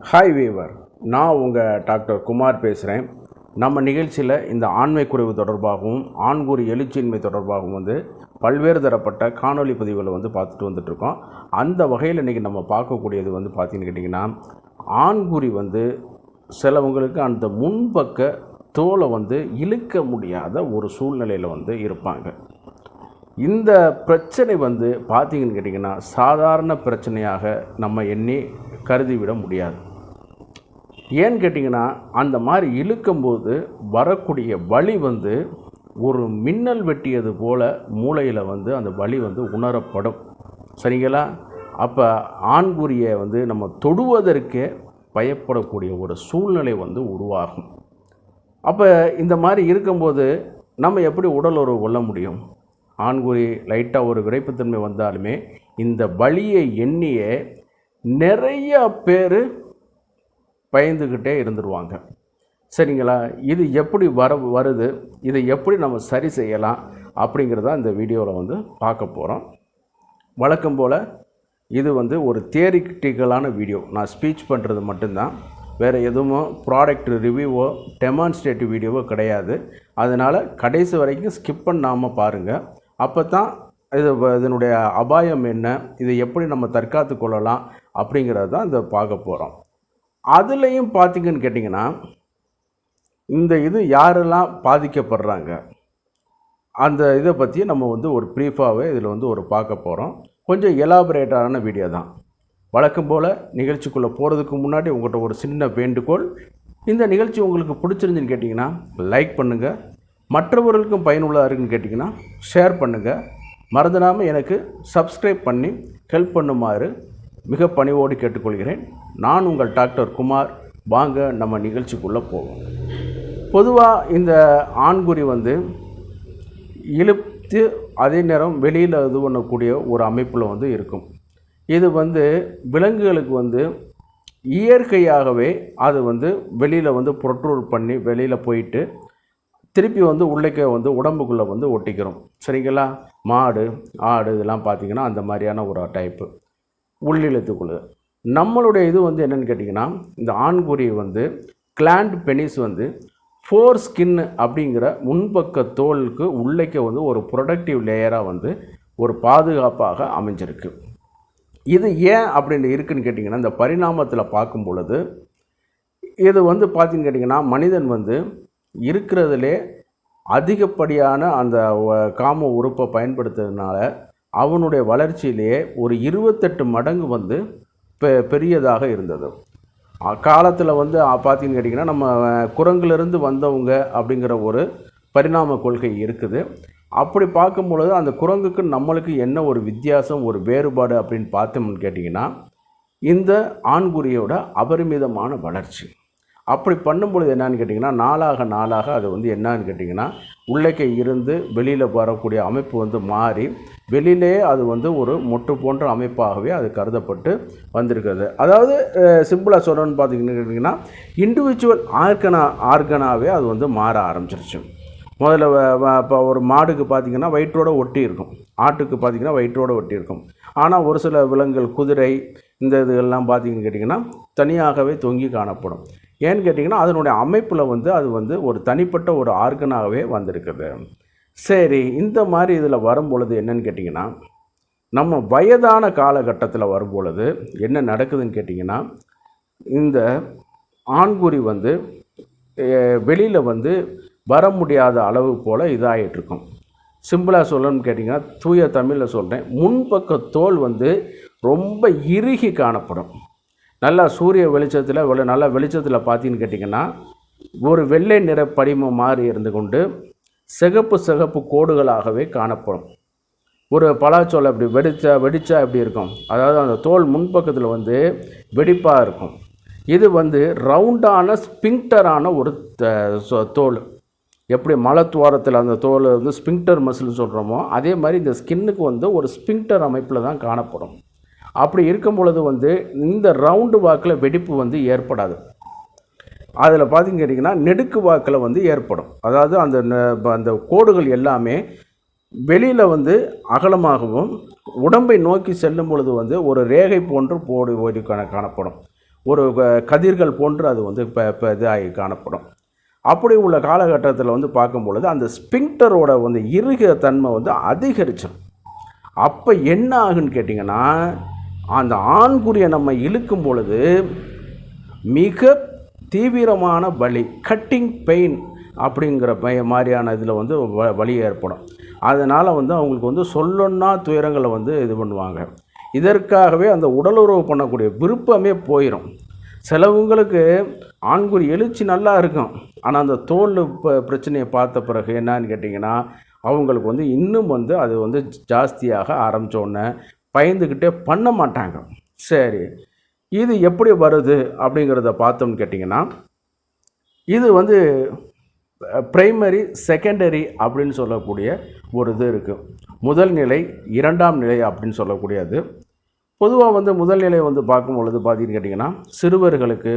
Hi viewer, நான் உங்கள் doctor Kumar பேசுகிறேன். நம்ம நிகழ்ச்சியில் இந்த ஆண்மை குறைவு தொடர்பாகவும் ஆண்குறி எழுச்சியின்மை தொடர்பாகவும் பல்வேறு தரப்பட்ட காணொலி பதிவுகளை பார்த்துட்டு வந்துட்ருக்கோம். அந்த வகையில் இன்றைக்கி நம்ம பார்க்கக்கூடியது பார்த்தீங்கன்னு கேட்டிங்கன்னா, ஆண்குறி சிலவங்களுக்கு அந்த முன்பக்க தோலை இழுக்க முடியாத ஒரு சூழ்நிலையில் இருப்பாங்க. இந்த பிரச்சனை பார்த்தீங்கன்னு கேட்டிங்கன்னா சாதாரண பிரச்சனையாக நம்ம எண்ணி கருதிவிட முடியாது. ஏன்னு கேட்டிங்கன்னா, அந்த மாதிரி இழுக்கும்போது வரக்கூடிய வலி ஒரு மின்னல் வெட்டியது போல் மூளையில் அந்த வலி உணரப்படும். சரிங்களா? அப்போ ஆண்குறியை நம்ம தொடுவதற்கே பயப்படக்கூடிய ஒரு சூழ்நிலை உருவாகும். அப்போ இந்த மாதிரி இருக்கும்போது நம்ம எப்படி உடல் உறவு கொள்ள முடியும்? ஆண்குறி லைட்டாக ஒரு விரைப்புத்தன்மை வந்தாலுமே இந்த வலியை எண்ணியே நிறைய பேர் பயந்துக்கிட்டே இருந்துருவாங்க. சரிங்களா? இது எப்படி வருது, இதை எப்படி நம்ம சரி செய்யலாம் அப்படிங்கிறத இந்த வீடியோவில் பார்க்க போகிறோம். வழக்கம் போல் இது ஒரு தியரிட்டிக்கலான வீடியோ. நான் ஸ்பீச் பண்ணுறது மட்டும்தான், வேறு எதுவும் ப்ராடக்ட் ரிவ்யூவோ டெமான்ஸ்ட்ரேட்டிவ் வீடியோவோ கிடையாது. அதனால் கடைசி வரைக்கும் ஸ்கிப் பண்ணாமல் பாருங்கள். அப்போ தான் இதனுடைய அபாயம் என்ன, இதை எப்படி நம்ம தற்காத்து கொள்ளலாம் அப்படிங்கிறது தான் இதை பார்க்க போகிறோம். அதுலேயும் பார்த்திங்கன்னு கேட்டிங்கன்னா, இது யாரெல்லாம் பாதிக்கப்படுறாங்க அந்த இதை பற்றி நம்ம ஒரு ப்ரீஃபாகவே இதில் ஒரு பார்க்க போகிறோம். கொஞ்சம் எலாபரேட்டான வீடியோ தான். வழக்கம் போல் நிகழ்ச்சிக்குள்ளே போகிறதுக்கு முன்னாடி உங்கள்கிட்ட ஒரு சின்ன வேண்டுகோள். இந்த நிகழ்ச்சி உங்களுக்கு பிடிச்சிருந்துன்னு கேட்டிங்கன்னா லைக் பண்ணுங்கள், மற்றவர்களுக்கும் பயனுள்ளதாக இருக்குன்னு கேட்டிங்கன்னா ஷேர் பண்ணுங்கள். மறந்துடாமல் எனக்கு சப்ஸ்கிரைப் பண்ணி ஹெல்ப் பண்ணுமாறு மிக பணிவோடு கேட்டுக்கொள்கிறேன். நான் உங்கள் டாக்டர் குமார். வாங்க நம்ம நிகழ்ச்சிக்குள்ளே போவோம். பொதுவாக இந்த ஆண்குறி இழுத்து அதே நேரம் வெளியில் இது பண்ணக்கூடிய ஒரு அமைப்பில் இருக்கும். இது விலங்குகளுக்கு இயற்கையாகவே அது வெளியில் ப்ரொட்ரூட் பண்ணி வெளியில் போயிட்டு திருப்பி உள்ளே உடம்புக்குள்ளே ஒட்டிக்கிறோம். சரிங்களா? மாடு, ஆடு இதெல்லாம் பார்த்திங்கன்னா அந்த மாதிரியான ஒரு டைப்பு உள்ளிழுத்துக்குள்ளே. நம்மளுடைய இது என்னென்னு கேட்டிங்கன்னா, இந்த ஆண்குறி கிளாண்ட் பெனிஸ் ஃபோர் ஸ்கின் அப்படிங்கிற முன்பக்க தோலுக்கு உள்ளேக்க ஒரு ப்ரொடக்டிவ் லேயராக ஒரு பாதுகாப்பாக அமைஞ்சிருக்கு. இது ஏன் அப்படின்னு இருக்குதுன்னு கேட்டிங்கன்னா, இந்த பரிணாமத்தில் பார்க்கும் பொழுது இது பார்த்திங்கன்னு கேட்டிங்கன்னா, மனிதன் இருக்கிறதுலே அதிகப்படியான அந்த காம உறுப்பை பயன்படுத்துறதுனால அவனுடைய வளர்ச்சியிலேயே ஒரு 28 மடங்கு பெரியதாக இருந்தது. காலத்தில் பார்த்திங்கன்னு கேட்டிங்கன்னா, நம்ம குரங்கிலிருந்து வந்தவங்க அப்படிங்கிற ஒரு பரிணாம கொள்கை இருக்குது. அப்படி பார்க்கும்பொழுது அந்த குரங்குக்கு நம்மளுக்கு என்ன ஒரு வித்தியாசம், ஒரு வேறுபாடு அப்படின்னு பார்த்தோம்னு கேட்டிங்கன்னா, இந்த ஆண்குறியோட அபரிமிதமான வளர்ச்சி. அப்படி பண்ணும்பொழுது என்னான்னு கேட்டிங்கன்னா, நாளாக அது என்னான்னு கேட்டிங்கன்னா, உள்ளே இருந்து வெளியில் வரக்கூடிய அமைப்பு மாறி வெளியிலே அது ஒரு மொட்டு போன்ற அமைப்பாகவே அது கருதப்பட்டு வந்திருக்கிறது. அதாவது சிம்பிளாக சொல்லணும்னு பார்த்திங்கன்னு கேட்டிங்கன்னா, இண்டிவிஜுவல் ஆர்கனாகவே அது மாற ஆரம்பிச்சிருச்சு. முதல்ல இப்போ ஒரு மாடுக்கு பார்த்திங்கன்னா வயிற்றோடு ஒட்டி இருக்கும், ஆட்டுக்கு பார்த்திங்கன்னா வயிற்றோடு ஒட்டி இருக்கும். ஆனால் ஒரு சில விலங்குகள், குதிரை, இந்த இதுகள்லாம் பார்த்திங்கன்னு கேட்டிங்கன்னா தனியாகவே தொங்கி காணப்படும். ஏன்னு கேட்டிங்கன்னா அதனுடைய அமைப்பில் அது ஒரு தனிப்பட்ட ஒரு ஆர்கனாகவே வந்திருக்குது. சரி, இந்த மாதிரி இதில் வரும்பொழுது என்னென்னு கேட்டிங்கன்னா, நம்ம வயதான காலகட்டத்தில் வரும்பொழுது என்ன நடக்குதுன்னு கேட்டிங்கன்னா, இந்த ஆண்குறி வெளியில் வர முடியாத அளவு போல் இதாகிட்டுருக்கும். சிம்பிளாக சொல்லணும்னு கேட்டிங்கன்னா, தூய தமிழில் சொல்கிறேன், முன்பக்க தோல் ரொம்ப இறுகி காணப்படும். நல்லா சூரிய வெளிச்சத்தில் நல்லா வெளிச்சத்தில் பார்த்தீங்கன்னு கேட்டிங்கன்னா ஒரு வெள்ளை நிற படிமம் மாறி இருந்து கொண்டு சிகப்பு கோடுகளாகவே காணப்படும். ஒரு பலாச்சோலை அப்படி வெடிச்சா எப்படி இருக்கும், அதாவது அந்த தோல் முன்பக்கத்தில் வெடிப்பாக இருக்கும். இது ரவுண்டான ஸ்பிங்டரான ஒரு தோல். எப்படி மலத்துவாரத்தில் அந்த தோல் ஸ்பிங்டர் மசில்னு சொல்கிறோமோ அதே மாதிரி இந்த ஸ்கின்னுக்கு ஒரு ஸ்பிங்டர் அமைப்பில் தான் காணப்படும். அப்படி இருக்கும் பொழுது இந்த ரவுண்டு வாக்கில் வெடிப்பு ஏற்படாது. அதில் பார்த்திங்க கேட்டிங்கன்னா நெடுக்கு வாக்கில் ஏற்படும். அதாவது அந்த கோடுகள் எல்லாமே வெளியில் அகலமாகவும் உடம்பை நோக்கி செல்லும் பொழுது ஒரு ரேகை போன்று ஓடி காணப்படும். ஒரு கதிர்கள் போன்று அது வந்து இப்போ இதாகி காணப்படும். அப்படி உள்ள காலகட்டத்தில் வந்து பார்க்கும் பொழுது அந்த ஸ்பிங்டரோட வந்து இறுகிய தன்மை வந்து அதிகரிச்சிடும். அப்போ என்ன ஆகுன்னு கேட்டிங்கன்னா, அந்த ஆண்குறியை நம்ம இழுக்கும் பொழுது மிக தீவிரமான வலி, கட்டிங் பெயின் அப்படிங்கிற மாதிரியான இதில் வந்து வலி ஏற்படும். அதனால் வந்து அவங்களுக்கு வந்து சொல்லணுன்னா துயரங்களை வந்து இது பண்ணுவாங்க. இதற்காகவே அந்த உடலுறவு பண்ணக்கூடிய விருப்பமே போயிடும். சிலவங்களுக்கு ஆண்குறி எழுச்சி நல்லா இருக்கும், ஆனால் அந்த தோல் பிரச்சனையை பார்த்த பிறகு என்னன்னு கேட்டிங்கன்னா, அவங்களுக்கு வந்து இன்னும் வந்து அது வந்து ஜாஸ்தியாக ஆரம்பித்தோடனே பயந்துக்கிட்டே பண்ண மாட்டாங்க. சரி, இது எப்படி வருது அப்படிங்கிறத பார்த்தோம்னு கேட்டிங்கன்னா, இது வந்து பிரைமரி, செகண்டரி அப்படின்னு சொல்லக்கூடிய ஒரு இது இருக்குது. முதல் நிலை, இரண்டாம் நிலை அப்படின்னு சொல்லக்கூடியது. பொதுவாக வந்து முதல் நிலை வந்து பார்க்கும் பொழுது பார்த்தீங்கன்னு கேட்டிங்கன்னா, சிறுவர்களுக்கு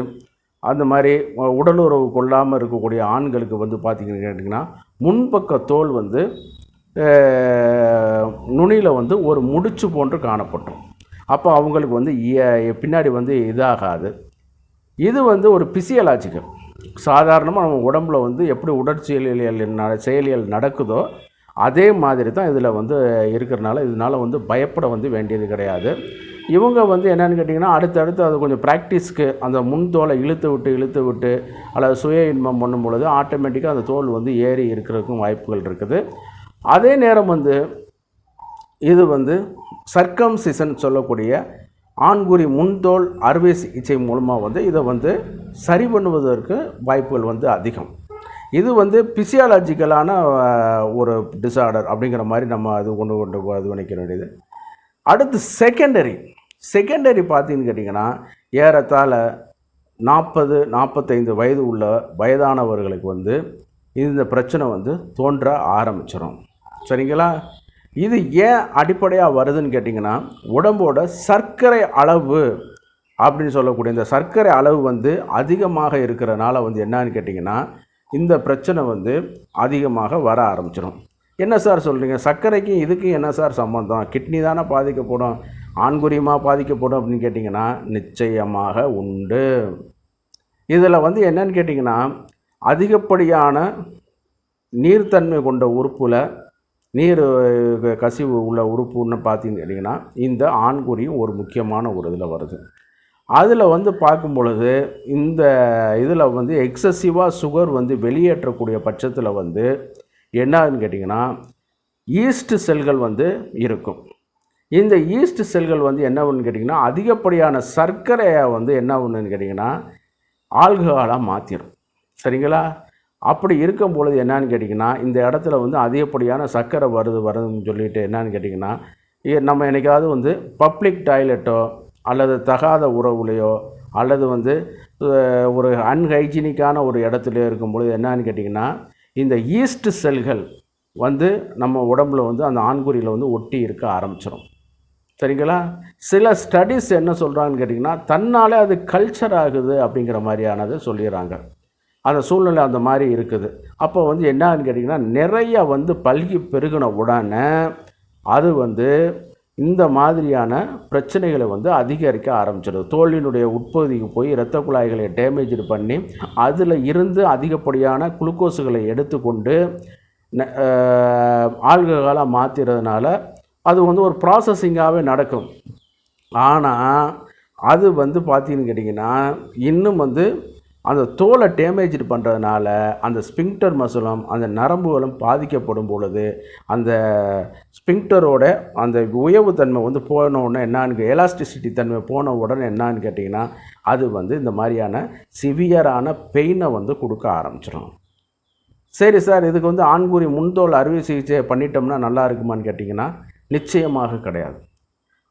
அந்த மாதிரி உடலுறவு கொள்ளாமல் இருக்கக்கூடிய ஆண்களுக்கு வந்து பார்த்திங்கன்னு கேட்டிங்கன்னா, முன்பக்க தோல் வந்து நுனியில் வந்து ஒரு முடிச்சு போன்று காணப்பட்டோம். அப்போ அவங்களுக்கு வந்து பின்னாடி வந்து இதாகாது. இது வந்து ஒரு பிசியலாஜிக்கல். சாதாரணமாக நம்ம உடம்புல வந்து எப்படி செயலியல் நடக்குதோ அதே மாதிரி தான் இதில் வந்து இருக்கிறனால இதனால் வந்து பயப்பட வந்து வேண்டியது கிடையாது. இவங்க வந்து என்னென்னு கேட்டிங்கன்னா, அடுத்தடுத்து அது கொஞ்சம் ப்ராக்டிஸ்க்கு அந்த முன் தோலை இழுத்து விட்டு அல்லது சுய இன்பம் பண்ணும் பொழுது ஆட்டோமேட்டிக்காக அந்த தோல் வந்து ஏறி இருக்கிறதுக்கும் வாய்ப்புகள் இருக்குது. அதே நேரம் வந்து இது வந்து சர்க்கம்சிஷன் சொல்லக்கூடிய ஆண்குறி முன்தோல் அறுவை சிகிச்சை மூலமாக வந்து இதை வந்து சரி பண்ணுவதற்கு வாய்ப்புகள் வந்து அதிகம். இது வந்து பிசியாலஜிக்கலான ஒரு டிஸார்டர் அப்படிங்கிற மாதிரி நம்ம அது கொண்டு இது பண்ணிக்க வேண்டியது. அடுத்து செகண்டரி பார்த்தீங்கன்னு கேட்டிங்கன்னா, ஏறத்தாழ 40-45 வயது உள்ள வயதானவர்களுக்கு வந்து இந்த பிரச்சனை வந்து தோன்ற ஆரம்பிச்சிடும். சரிங்களா? இது ஏன் அடிப்படையாக வருதுன்னு கேட்டிங்கன்னா, உடம்போட சர்க்கரை அளவு அப்படின்னு சொல்லக்கூடிய இந்த சர்க்கரை அளவு வந்து அதிகமாக இருக்கிறனால வந்து என்னன்னு கேட்டிங்கன்னா, இந்த பிரச்சனை வந்து அதிகமாக வர ஆரம்பிச்சிடும். என்ன சார் சொல்கிறீங்க, சர்க்கரைக்கும் இதுக்கும் என்ன சார் சம்மந்தம்? கிட்னி தானே பாதிக்கப்படும், ஆண்குறியமாக பாதிக்கப்படும் அப்படின்னு கேட்டிங்கன்னா, நிச்சயமாக உண்டு. இதில் வந்து என்னன்னு கேட்டிங்கன்னா, அதிகப்படியான நீர்த்தன்மை கொண்ட உறுப்பில் நீர் கசிவு உள்ள உறுப்புன்னு பார்த்தீங்கன்னு கேட்டிங்கன்னா, இந்த ஆண்குறியும் ஒரு முக்கியமான ஒரு இதில் வருது. அதில் வந்து பார்க்கும் பொழுது இந்த இதில் வந்து எக்ஸசிவாக சுகர் வந்து வெளியேற்றக்கூடிய பட்சத்தில் வந்து என்னன்னு கேட்டிங்கன்னா, ஈஸ்ட் செல்கள் வந்து இருக்கும். இந்த ஈஸ்ட் செல்கள் வந்து என்ன ஒன்று கேட்டிங்கன்னா, அதிகப்படியான சர்க்கரையை வந்து என்ன ஒன்றுன்னு கேட்டிங்கன்னா ஆல்கஹாலாக மாற்றிடும். சரிங்களா? அப்படி இருக்கும் பொழுது என்னன்னு கேட்டிங்கன்னா, இந்த இடத்துல வந்து அதிகப்படியான சர்க்கரை வருதுன்னு சொல்லிட்டு என்னன்னு கேட்டிங்கன்னா, நம்ம என்றைக்காவது வந்து பப்ளிக் டாய்லெட்டோ அல்லது தகாத உறவுலையோ அல்லது வந்து ஒரு அன்ஹைஜீனிக்கான ஒரு இடத்துலையோ இருக்கும்பொழுது என்னன்னு கேட்டிங்கன்னா, இந்த ஈஸ்ட் செல்கள் வந்து நம்ம உடம்பில் வந்து அந்த ஆண்குறியில் வந்து ஒட்டி இருக்க ஆரம்பிச்சிடும். சரிங்களா? சில ஸ்டடீஸ் என்ன சொல்கிறாங்கன்னு கேட்டிங்கன்னா, தன்னாலே அது கல்ச்சர் ஆகுது அப்படிங்கிற மாதிரியானது சொல்லிடுறாங்க. அந்த சூழ்நிலை அந்த மாதிரி இருக்குது. அப்போ வந்து என்னன்னு கேட்டிங்கன்னா, நிறைய வந்து பல்கி பெருகின உடனே அது வந்து இந்த மாதிரியான பிரச்சனைகளை வந்து அதிகரிக்க ஆரம்பிச்சிடுது. தோலினுடைய உட்பகுதிக்கு போய் இரத்த குழாய்களை டேமேஜ் பண்ணி அதில் இருந்து அதிகப்படியான குளுக்கோஸுகளை எடுத்துக்கொண்டு ஆல்கஹாலாக மாற்றிறதுனால அது வந்து ஒரு ப்ராசஸிங்காகவே நடக்கும். ஆனால் அது வந்து பார்த்தீங்கன்னு கேட்டிங்கன்னா, இன்னும் வந்து அந்த தோலை டேமேஜ் பண்ணுறதுனால அந்த ஸ்பிங்டர் மசிலும் அந்த நரம்புகளும் பாதிக்கப்படும் பொழுது அந்த ஸ்பிங்டரோட அந்த உயர்வு தன்மை வந்து போன உடனே என்னான்னு எலாஸ்டிசிட்டி தன்மை போன உடனே என்னான்னு கேட்டிங்கன்னா, அது வந்து இந்த மாதிரியான சிவியரான பெயினை வந்து கொடுக்க ஆரம்பிச்சிடும். சரி சார், இதுக்கு வந்து ஆண்குறி முன்தோல் அறுவை சிகிச்சை பண்ணிட்டோம்னா நல்லா இருக்குமான்னு கேட்டிங்கன்னா, நிச்சயமாக கிடையாது.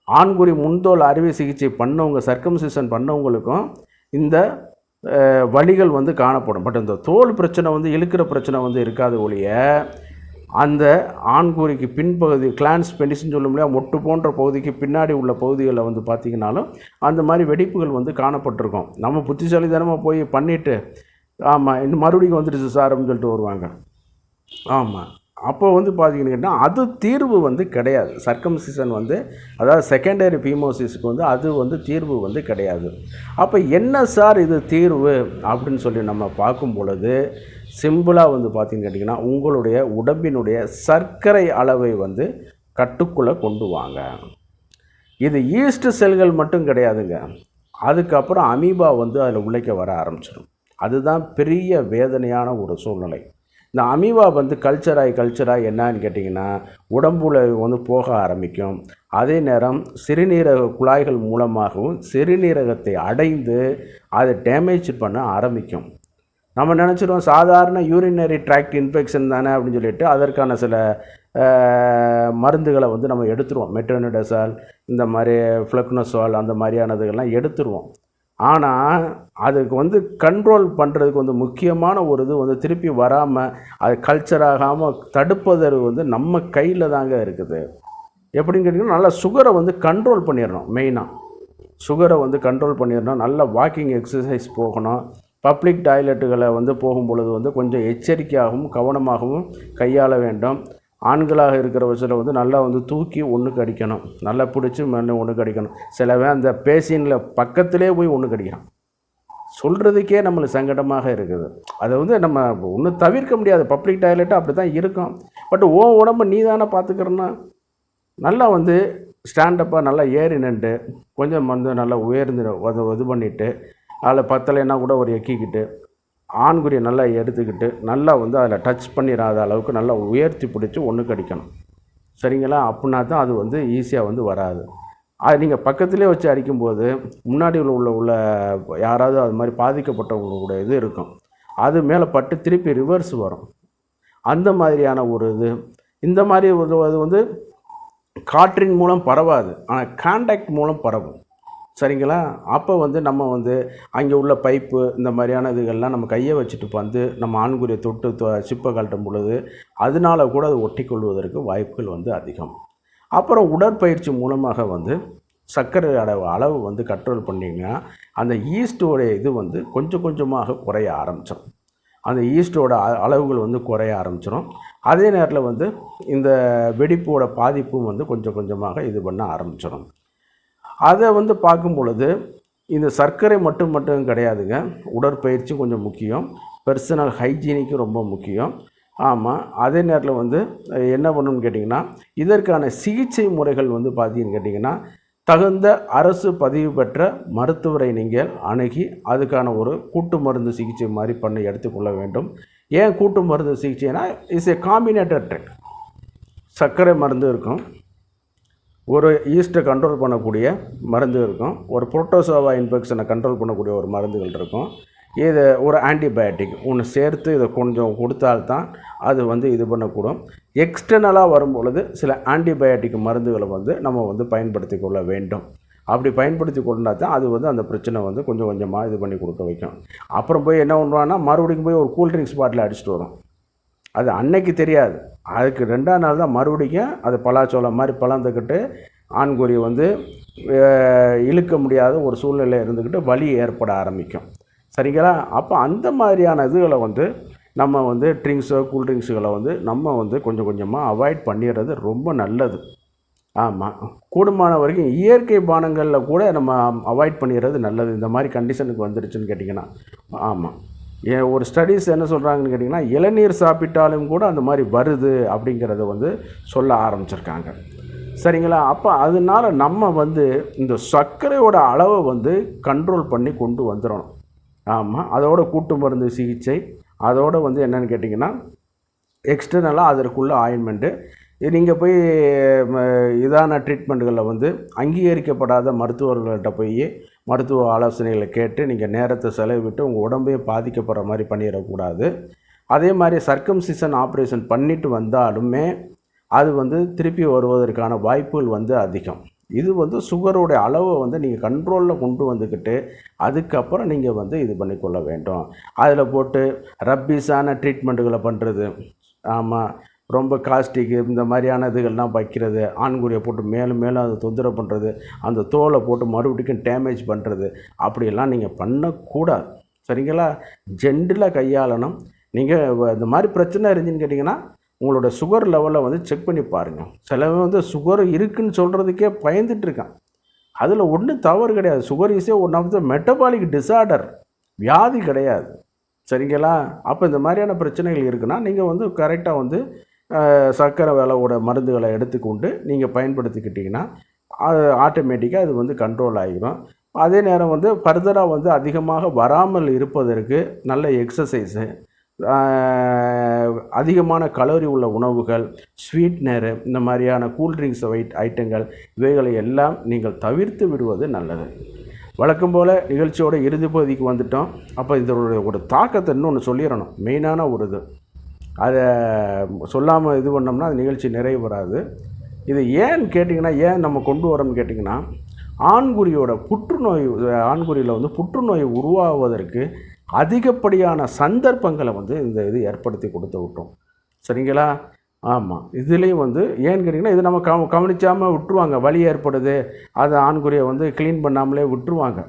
ஆண்குறி முன்தோல் அறுவை சிகிச்சை பண்ணவங்க, சர்க்கம்சிஷன் பண்ணவங்களுக்கும் இந்த வலிகள் வந்து காணப்படும். பட் இந்த தோல் பிரச்சனை வந்து இழுக்கிற பிரச்சனை வந்து இருக்காது ஒழிய, அந்த ஆண்குறிக்கு பின்பகுதி கிளான்ஸ் பெனிஸ்ன்னு சொல்ல முடியாது, மொட்டு போன்ற பகுதிக்கு பின்னாடி உள்ள பகுதிகளில் வந்து பார்த்திங்கனாலும் அந்த மாதிரி வெடிப்புகள் வந்து காணப்பட்டிருக்கும். நம்ம புத்திசாலித்தனமாக போய் பண்ணிவிட்டு ஆமாம் இன்னும் மறுபடியும் வந்துடுச்சு சார் அப்படின்னு சொல்லிட்டு வருவாங்க. ஆமாம், அப்போ வந்து பார்த்தீங்கன்னா அது தீர்வு வந்து கிடையாது. சர்க்கம்சிஷன் வந்து அதாவது செகண்டரி ஃபீமோசிஸ்க்கு வந்து அது வந்து தீர்வு வந்து கிடையாது. அப்போ என்ன சார் இது தீர்வு அப்படின்னு சொல்லி நம்ம பார்க்கும் பொழுது சிம்பிளாக வந்து பார்த்தீங்கன்னு கேட்டிங்கன்னா உங்களுடைய உடம்பினுடைய சர்க்கரை அளவை வந்து கட்டுக்குள்ளே கொண்டு வாங்க. இது ஈஸ்ட் செல்கள் மட்டும் கிடையாதுங்க. அதுக்கப்புறம் அமீபா வந்து அதில் உழைக்க வர ஆரம்பிச்சிடும். அதுதான் பெரிய வேதனையான ஒரு சூழ்நிலை. இந்த அமீபா வந்து கல்ச்சராக என்னன்னு கேட்டிங்கன்னா உடம்புல வந்து போக ஆரம்பிக்கும். அதே நேரம் சிறுநீரக குழாய்கள் மூலமாகவும் சிறுநீரகத்தை அடைந்து அதை டேமேஜ் பண்ண ஆரம்பிக்கும். நம்ம நினச்சிடுவோம் சாதாரண யூரினரி ட்ராக்ட் இன்ஃபெக்ஷன் தானே அப்படின்னு சொல்லிட்டு அதற்கான சில மருந்துகளை வந்து நம்ம எடுத்துருவோம். மெட்ரோனிடசால், இந்த மாதிரி ஃப்ளக்னோசால், அந்த மாதிரியானதுகள்லாம் எடுத்துருவோம். ஆனால் அதுக்கு வந்து கண்ட்ரோல் பண்ணுறதுக்கு வந்து முக்கியமான ஒரு இது வந்து திருப்பி வராமல் அது கல்ச்சராகாமல் தடுப்பது வந்து நம்ம கையில் தாங்க இருக்குது. எப்படின்னு கேட்டிங்கன்னா நல்லா சுகரை வந்து கண்ட்ரோல் பண்ணிடணும். மெயினாக சுகரை வந்து கண்ட்ரோல் பண்ணிடணும். நல்லா வாக்கிங் எக்ஸசைஸ் போகணும். பப்ளிக் டாய்லெட்டுகளை வந்து போகும் பொழுது வந்து கொஞ்சம் எச்சரிக்கையாகவும் கவனமாகவும் கையாள வேண்டும். ஆண்களாக இருக்கிற பட்சத்தில் வந்து நல்லா வந்து தூக்கி ஒன்றுக்கு அடிக்கணும். நல்லா பிடிச்சி ஒன்றுக்கு அடிக்கணும். சிலவன் அந்த பேசினில் பக்கத்திலே போய் ஒன்றுக்கு அடிக்கிறான். சொல்கிறதுக்கே நம்மளுக்கு சங்கடமாக இருக்குது. அதை வந்து நம்ம ஒன்றும் தவிர்க்க முடியாது. பப்ளிக் டாய்லெட்டு அப்படி தான் இருக்கும். பட் உடம்பு நீ தானே பார்த்துக்கிறன்னா நல்லா வந்து ஸ்டாண்டப்பாக நல்லா ஏறி நின்று கொஞ்சம் வந்து நல்லா உயர்ந்து இது பண்ணிவிட்டு அதில் பத்தலைன்னா கூட ஒரு எக்கிக்கிட்டு ஆண்குறியை நல்லா எடுத்துக்கிட்டு நல்லா வந்து அதில் டச் பண்ணிடாத அளவுக்கு நல்லா உயர்த்தி பிடிச்சி ஒன்றுக்கு அடிக்கணும். சரிங்களா? அப்படின்னா தான் அது வந்து ஈஸியாக வந்து வராது. அது நீங்கள் பக்கத்துலேயே வச்சு அடிக்கும்போது முன்னாடி உள்ள யாராவது அது மாதிரி பாதிக்கப்பட்டவங்களோட இது இருக்கும். அது மேலே பட்டு திருப்பி ரிவர்ஸ் வரும். அந்த மாதிரியான ஒரு இது இந்த மாதிரி அது வந்து காற்றின் மூலம் பரவாது, ஆனால் கான்டாக்ட் மூலம் பரவும். சரிங்களா? அப்போ வந்து நம்ம வந்து அங்கே உள்ள பைப்பு இந்த மாதிரியான இதுகள்லாம் நம்ம கையை வச்சுட்டு வந்து நம்ம ஆண்குறியை தொட்டு சிப்பை கழட்டும் பொழுது அதனால கூட அது ஒட்டி கொள்வதற்கு வாய்ப்புகள் வந்து அதிகம். அப்புறம் உடற்பயிற்சி மூலமாக வந்து சர்க்கரை அளவு வந்து கண்ட்ரோல் பண்ணிங்கன்னா அந்த ஈஸ்டோடைய இது வந்து கொஞ்சம் கொஞ்சமாக குறைய ஆரம்பிச்சிடும். அந்த ஈஸ்டோட அளவுகள் வந்து குறைய ஆரம்பிச்சிடும். அதே நேரத்தில் வந்து இந்த வெடிப்போட பாதிப்பும் வந்து கொஞ்சம் கொஞ்சமாக இது பண்ண ஆரம்பிச்சிடும். அதை வந்து பார்க்கும் பொழுது இந்த சர்க்கரை மட்டும் கிடையாதுங்க. உடற்பயிற்சி கொஞ்சம் முக்கியம். பர்சனல் ஹைஜீனிக்கும் ரொம்ப முக்கியம். ஆமாம். அதே நேரத்தில் வந்து என்ன பண்ணணும்னு கேட்டிங்கன்னா இதற்கான சிகிச்சை முறைகள் வந்து பார்த்தீங்கன்னு கேட்டிங்கன்னா தகுந்த அரசு பதிவு பெற்ற மருத்துவரை நீங்கள் அணுகி அதுக்கான ஒரு கூட்டு மருந்து சிகிச்சை மாதிரி பண்ணி எடுத்துக்கொள்ள வேண்டும். ஏன் கூட்டு மருந்து சிகிச்சைனா இஸ் ஏ காம்பினேட்டட் ட்ரிக். சர்க்கரை மருந்து இருக்கும், ஒரு ஈஸ்ட்டை கண்ட்ரோல் பண்ணக்கூடிய மருந்து இருக்கும், ஒரு புரோட்டோசோவா இன்ஃபெக்ஷனை கண்ட்ரோல் பண்ணக்கூடிய ஒரு மருந்துகள் இருக்கும், இது ஒரு ஆன்டிபயோட்டிக் ஒன்று சேர்த்து இதை கொஞ்சம் கொடுத்தால்தான் அது வந்து இது பண்ணக்கூடும். எக்ஸ்டர்னலாக வரும்பொழுது சில ஆன்டிபயோட்டிக் மருந்துகளை வந்து நம்ம வந்து பயன்படுத்தி கொள்ள வேண்டும். அப்படி பயன்படுத்தி கொண்டால் தான் அது வந்து அந்த பிரச்சனை வந்து கொஞ்சம் கொஞ்சமாக இது பண்ணி கொடுக்க வைக்கும். அப்புறம் போய் என்ன பண்ணுவான்னா மறுபடியும் போய் ஒரு கூல்ட்ரிங்க்ஸ் பாட்டில் அடிச்சுட்டு வரும். அது அன்னைக்கு தெரியாது, அதுக்கு 2ஆம் நாள் தான் மறுபடியும் அது பலாச்சோளம் மாதிரி பழந்துக்கிட்டு ஆண்குறி வந்து இழுக்க முடியாத ஒரு சூழ்நிலை இருந்துக்கிட்டு வலி ஏற்பட ஆரம்பிக்கும். சரிங்களா? அப்போ அந்த மாதிரியான இதுகளை வந்து நம்ம வந்து ட்ரிங்க்ஸோ கூல்ட்ரிங்க்ஸுகளை வந்து நம்ம வந்து கொஞ்சம் கொஞ்சமாக அவாய்ட் பண்ணிடுறது ரொம்ப நல்லது. ஆமாம். கூடுமான வரைக்கும் இயற்கை பானங்களில் கூட நம்ம அவாய்ட் பண்ணிடுறது நல்லது. இந்த மாதிரி கண்டிஷனுக்கு வந்துடுச்சுன்னு கேட்டிங்கன்னா. ஆமாம். ஒரு ஸ்டடீஸ் என்ன சொல்கிறாங்கன்னு கேட்டிங்கன்னா இளநீர் சாப்பிட்டாலும் கூட அந்த மாதிரி வருது அப்படிங்கிறத வந்து சொல்ல ஆரம்பிச்சிருக்காங்க. சரிங்களா? அப்போ அதனால் நம்ம வந்து இந்த சர்க்கரையோட அளவை வந்து கண்ட்ரோல் பண்ணி கொண்டு வந்துடணும். ஆமாம். அதோட கூட்டு மருந்து சிகிச்சை, அதோடு வந்து என்னென்னு கேட்டிங்கன்னா எக்ஸ்டர்னலாக அதற்குள்ள ஆயின்மெண்ட்டு, நீங்கள் போய் இதான ட்ரீட்மெண்ட்டுகளில் வந்து அங்கீகரிக்கப்படாத மருத்துவர்கள்ட்ட போய் மருத்துவ ஆலோசனைகளை கேட்டு நீங்கள் நேரத்தை செலவிட்டு உங்கள் உடம்பையும் பாதிக்கப்படுற மாதிரி பண்ணிடக்கூடாது. அதே மாதிரி சர்க்கம்சிஷன் ஆப்ரேஷன் பண்ணிட்டு வந்தாலுமே அது வந்து திருப்பி வருவதற்கான வாய்ப்புகள் வந்து அதிகம். இது வந்து சுகருடைய அளவை வந்து நீங்கள் கண்ட்ரோலில் கொண்டு வந்துக்கிட்டு அதுக்கப்புறம் நீங்கள் வந்து இது பண்ணிக்கொள்ள வேண்டும். அதில் போட்டு ரப்பீஸான ட்ரீட்மெண்ட்டுகளை பண்ணுறது, ஆமாம், ரொம்ப காஸ்டிக்கு இந்த மாதிரியான இதுகள்லாம் வைக்கிறது, ஆண்குறியை போட்டு மேலும் மேலும் அதை தொந்தரவு பண்ணுறது, அந்த தோலை போட்டு மறுபடியும் டேமேஜ் பண்ணுறது, அப்படியெல்லாம் நீங்கள் பண்ணக்கூடாது. சரிங்களா? ஜென்டிலாக கையாளணும். நீங்கள் இந்த மாதிரி பிரச்சனை இருந்துச்சுன்னு கேட்டிங்கன்னா உங்களோட சுகர் லெவலை வந்து செக் பண்ணி பாருங்கள். சிலவன் வந்து சுகர் இருக்குதுன்னு சொல்கிறதுக்கே பயந்துட்டுருக்கான். அதில் ஒன்றும் தவறு கிடையாது. Sugar is one of the metabolic disorder, வியாதி கிடையாது. சரிங்களா? அப்போ இந்த மாதிரியான பிரச்சனைகள் இருக்குன்னா நீங்கள் வந்து கரெக்டாக வந்து சர்க்கரை வேலையோட மருந்துகளை எடுத்துக்கொண்டு நீங்கள் பயன்படுத்திக்கிட்டிங்கன்னா அது ஆட்டோமேட்டிக்காக அது வந்து கண்ட்ரோல் ஆகிடும். அதே நேரம் வந்து ஃபர்தராக வந்து அதிகமாக வராமல் இருப்பதற்கு நல்ல எக்ஸசைஸு, அதிகமான கலோரி உள்ள உணவுகள், ஸ்வீட்னரு, இந்த மாதிரியான கூல்ட்ரிங்க்ஸ் ஐட்டங்கள் இவைகளை எல்லாம் நீங்கள் தவிர்த்து விடுவது நல்லது. வழக்கம் போல் நிகழ்ச்சியோட இறுதி பகுதிக்கு வந்துட்டோம். அப்போ இதோட ஒரு தாக்கத்தை இன்னொன்று சொல்லிடணும். மெயினான ஒரு இது, அதை சொல்லாமல் இது பண்ணோம்னா அது நிகழ்ச்சி நிறைவு வராது. இது ஏன்னு கேட்டிங்கன்னா, ஏன் நம்ம கொண்டு வரோம்னு கேட்டிங்கன்னா, ஆண்குறியோட புற்றுநோய், ஆண்குறியில் வந்து புற்றுநோய் உருவாவதற்கு அதிகப்படியான சந்தர்ப்பங்களை வந்து இந்த இது ஏற்படுத்தி கொடுத்து விட்டோம். சரிங்களா? ஆமாம். இதுலேயும் வந்து ஏன்னு கேட்டிங்கன்னா, இது நம்ம கவனிக்காமல் விட்டுருவாங்க. வலி ஏற்படுது, அது ஆண்குறியை வந்து க்ளீன் பண்ணாமலே விட்டுருவாங்க.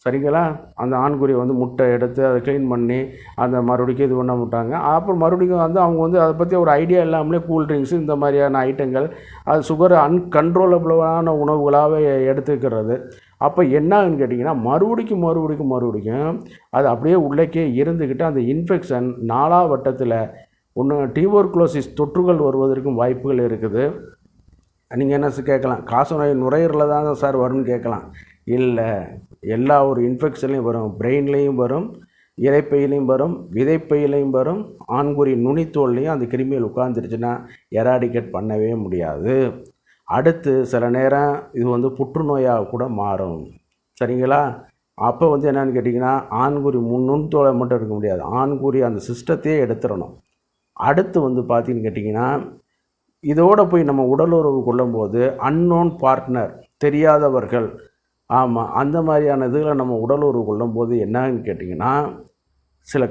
சரிங்களா? அந்த ஆண்குறியை வந்து முட்டை எடுத்து அதை க்ளீன் பண்ணி அந்த மறுபடிக்கும் இது பண்ண விட்டாங்க. அப்புறம் மறுபடியும் வந்து அவங்க வந்து அதை பற்றி ஒரு ஐடியா இல்லாமலே கூல்ட்ரிங்க்ஸு இந்த மாதிரியான ஐட்டங்கள், அது சுகர் அன்கண்ட்ரோலபிளான உணவுகளாகவே எடுத்துக்கிறது. அப்போ என்ன ஆகுன்னு கேட்டிங்கன்னா, மறுபடிக்கும் அது அப்படியே உள்ளேக்கே இருந்துக்கிட்டு அந்த இன்ஃபெக்ஷன் நாளாவட்டத்தில் ஒன்று டியூபர்குலோசிஸ் தொற்றுகள் வருவதற்கும் வாய்ப்புகள் இருக்குது. நீங்கள் என்ன கேட்கலாம், காசநோய் நுரையீரலில் தான் சார் வரும்னு கேட்கலாம். இல்லை, எல்லா ஒரு இன்ஃபெக்ஷன்லையும் வரும். பிரெயின்லேயும் வரும், இரைப்பையிலையும் வரும், விதைப்பையிலையும் வரும், ஆண்குறி நுனித்தோல்லையும் அந்த கிருமிகள் உட்கார்ந்துருச்சுன்னா எராடிகேட் பண்ணவே முடியாது. அடுத்து சில நேரம் இது வந்து புற்றுநோயாக கூட மாறும். சரிங்களா? அப்போ வந்து என்னென்னு கேட்டிங்கன்னா, ஆண்குறி நுண்தோலை மட்டும் எடுக்க முடியாது, ஆண்குறி அந்த சிஸ்டத்தையே எடுத்துடணும். அடுத்து வந்து பார்த்தீங்கன்னு கேட்டிங்கன்னா, இதோடு போய் நம்ம உடலுறவு கொள்ளும்போது அன்னோன் பார்ட்னர், தெரியாதவர்கள், ஆமாம், அந்த மாதிரியான இதில் நம்ம உடலுறவு கொள்ளும்போது என்னன்னு கேட்டிங்கன்னா, சில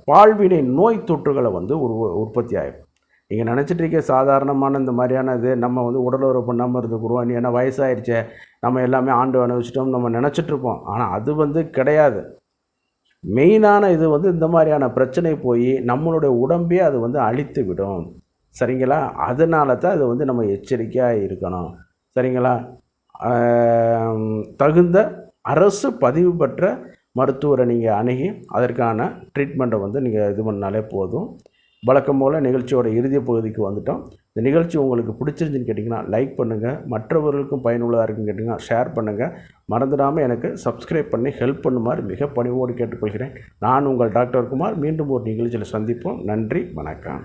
பால்வினை நோய் தொற்றுகளை வந்து உற்பத்தி ஆகும். நீங்கள் நினச்சிட்ருக்க சாதாரணமான இந்த மாதிரியான இது நம்ம வந்து உடலுறவு பண்ணாமல் இருந்துக்குருவோம், ஏன்னா வயசாகிடுச்சே, நம்ம எல்லாமே ஆண்டு அனுபவிச்சிட்டோம் நம்ம நினச்சிட்ருப்போம். ஆனால் அது வந்து கிடையாது. மெயினான இது வந்து இந்த மாதிரியான பிரச்சனை போய் நம்மளுடைய உடம்பே அது வந்து அழித்து விடும். சரிங்களா? அதனால தான் இது வந்து நம்ம எச்சரிக்கையாக இருக்கணும். சரிங்களா? தகுந்த அரசு பதிவு பெற்ற மருத்துவரை நீங்கள் அணுகி அதற்கான ட்ரீட்மெண்ட்டை வந்து நீங்கள் இது பண்ணாலே போதும். வழக்கம் போல் நிகழ்ச்சியோட இறுதி பகுதிக்கு வந்துட்டோம். இந்த நிகழ்ச்சி உங்களுக்கு பிடிச்சிருந்துன்னு கேட்டிங்கன்னா லைக் பண்ணுங்கள், மற்றவர்களுக்கும் பயனுள்ளதாக இருக்குன்னு கேட்டிங்கன்னா ஷேர் பண்ணுங்கள். மறந்துடாமல் எனக்கு சப்ஸ்கிரைப் பண்ணி ஹெல்ப் பண்ணுமாறு மிக பணிவோடு கேட்டுக்கொள்கிறேன். நான் உங்கள் டாக்டர் குமார். மீண்டும் ஒரு நிகழ்ச்சியில் சந்திப்போம். நன்றி, வணக்கம்.